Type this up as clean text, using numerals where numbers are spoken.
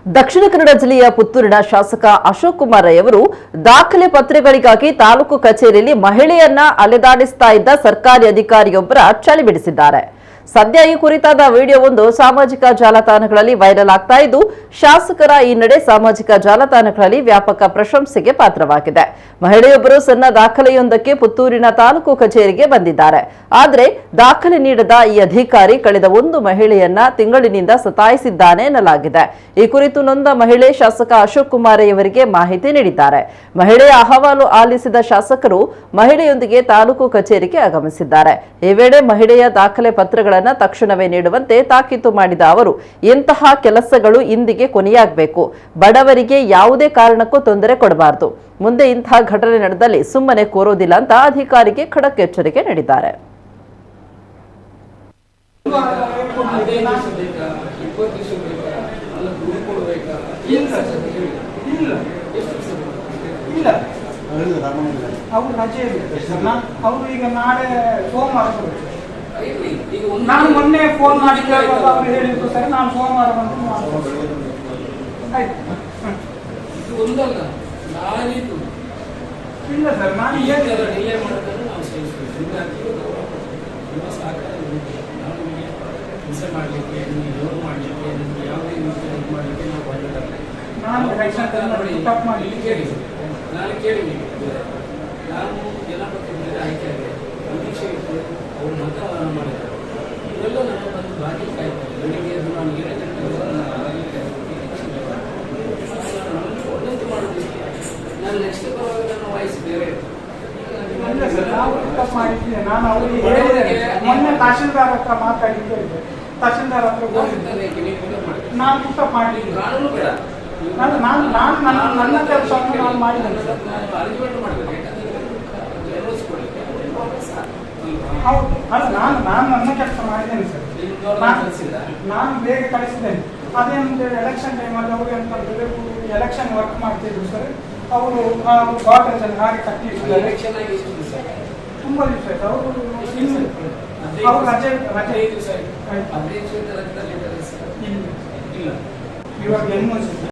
ದಕ್ಷಿಣ ಕನ್ನಡ ಜಿಲ್ಲೆಯ ಪುತ್ತೂರಿನ ಶಾಸಕ ಅಶೋಕ್ ಕುಮಾರ್ ರೈ ಅವರು ದಾಖಲೆ ಪತ್ರಗಳಿಗಾಗಿ ತಾಲೂಕು ಕಚೇರಿಯಲ್ಲಿ ಮಹಿಳೆಯನ್ನ ಅಲೆದಾಡಿಸ್ತಾ ಇದ್ದ ಸರ್ಕಾರಿ ಅಧಿಕಾರಿಯೊಬ್ಬರ ಚಳಿ ಬಿಡಿಸಿದ್ದಾರೆ. ಸದ್ಯ ಈ ಕುರಿತಾದ ವಿಡಿಯೋವೊಂದು ಸಾಮಾಜಿಕ ಜಾಲತಾಣಗಳಲ್ಲಿ ವೈರಲ್ ಆಗ್ತಾ ಇದ್ದು, ಶಾಸಕರ ಈ ನಡೆ ಸಾಮಾಜಿಕ ಜಾಲತಾಣಗಳಲ್ಲಿ ವ್ಯಾಪಕ ಪ್ರಶಂಸೆಗೆ ಪಾತ್ರವಾಗಿದೆ. ಮಹಿಳೆಯೊಬ್ಬರು ಸಣ್ಣ ದಾಖಲೆಯೊಂದಕ್ಕೆ ಪುತ್ತೂರಿನ ತಾಲೂಕು ಕಚೇರಿಗೆ ಬಂದಿದ್ದಾರೆ. ಆದರೆ ದಾಖಲೆ ನೀಡದ ಈ ಅಧಿಕಾರಿ ಕಳೆದ ಒಂದು ಮಹಿಳೆಯನ್ನ ತಿಂಗಳಿನಿಂದ ಸತಾಯಿಸಿದ್ದಾನೆ ಎನ್ನಲಾಗಿದೆ. ಈ ಕುರಿತು ನೊಂದ ಮಹಿಳೆ ಶಾಸಕ ಅಶೋಕ್ ಕುಮಾರ್ ಅವರಿಗೆ ಮಾಹಿತಿ ನೀಡಿದ್ದಾರೆ. ಮಹಿಳೆಯ ಅಹವಾಲು ಆಲಿಸಿದ ಶಾಸಕರು ಮಹಿಳೆಯೊಂದಿಗೆ ತಾಲೂಕು ಕಚೇರಿಗೆ ಆಗಮಿಸಿದ್ದಾರೆ. ಈ ವೇಳೆ ಮಹಿಳೆಯ ದಾಖಲೆ ಪತ್ರಗಳನ್ನು ತಕ್ಷಣವೇ ನೀಡುವಂತೆ ತಾಕೀತು ಮಾಡಿದ ಅವರು, ಇಂತಹ ಕೆಲಸಗಳು ಇಂದಿಗೆ ಕೊನೆಯಾಗಬೇಕು, ಬಡವರಿಗೆ ಯಾವುದೇ ಕಾರಣಕ್ಕೂ ತೊಂದರೆ ಕೊಡಬಾರದು, ಮುಂದೆ ಇಂತಹ ಘಟನೆ ನಡೆದಲ್ಲಿ ಸುಮ್ಮನೆ ಕೂರೋದಿಲ್ಲ ಅಂತ ಅಧಿಕಾರಿಗೆ ಖಡಕ್ ಎಚ್ಚರಿಕೆ ನೀಡಿದ್ದಾರೆ. ಅವರು ಈಗ ನಾಳೆ ಸೋಮವಾರ ನಾನು ಮೊನ್ನೆ ಫೋನ್ ಮಾಡಿ ಹೇಳಿದ್ರು ಸರ್, ನಾನು ಸೋಮವಾರ ಬಂದು ಇಲ್ಲ ಸರ್, ನಾನು ನಾನು ಕೇಳಿ ನಾನು ಜನಪ್ರತಿನಿಧಿ ಆಯ್ಕೆ ಆಗಿದೆ, ನಿರೀಕ್ಷೆ ಇತ್ತು, ಅವರು ಮತದಾನ ಮಾಡಿದ್ದಾರೆ. ಇವೆಲ್ಲ ನನ್ನ ಬಂದು ಬಾಕಿ ಕಾಯ್ತಾರೆ. ಬೆಳಿಗ್ಗೆ ನಾನು 7 ಗಂಟೆಗೆ ಒಳ್ಳಂತೆ ಮಾಡೋದಕ್ಕೆ ನಾನು ನೆಕ್ಸ್ಟ್ ಬರುವಾಗ ನನ್ನ ವಾಯ್ಸ್ ಬೇರೆ. ನಾನು ಅವರಿಗೆ ಮೊನ್ನೆ ತಹಶೀಲ್ದಾರ್ ಹತ್ರ ಮಾತಾಡಿದ್ದೆ, ತಹಶೀಲ್ದಾರ್ ಹತ್ರ ನಾನು ಪುಸ್ತಕ ಮಾಡಿ ಕಾನೂನು ಬೇಡ, ನನ್ನ ಕೆಲಸವನ್ನು ನಾನು ಮಾಡಿದ್ದೇನೆ. ಹೌದು, ಅಲ್ಲ ನಾನು ನನ್ನ ಕೆಲಸ ಮಾಡಿದ್ದೇನೆ ಸರ್. ನಾನು ಬೇಗ ಕಳಿಸಿದ್ದೇನೆ. ಅದೇನಂತ ಎಲೆಕ್ಷನ್ ಟೈಮಲ್ಲಿ ಅವರು ಎಂತ ಎಲೆಕ್ಷನ್ ವರ್ಕ್ ಮಾಡ್ತಿದ್ರು ಸರ್. ಅವರು ಗಾರ್ಡನ್ ಹಾಗೆ ಕಟ್ಟಿದ್ದಾರೆ. ತುಂಬಾ ದಿವಸ ಆಯ್ತು. ಅವರು ರಜೆ ಇಲ್ಲ ಇವಾಗ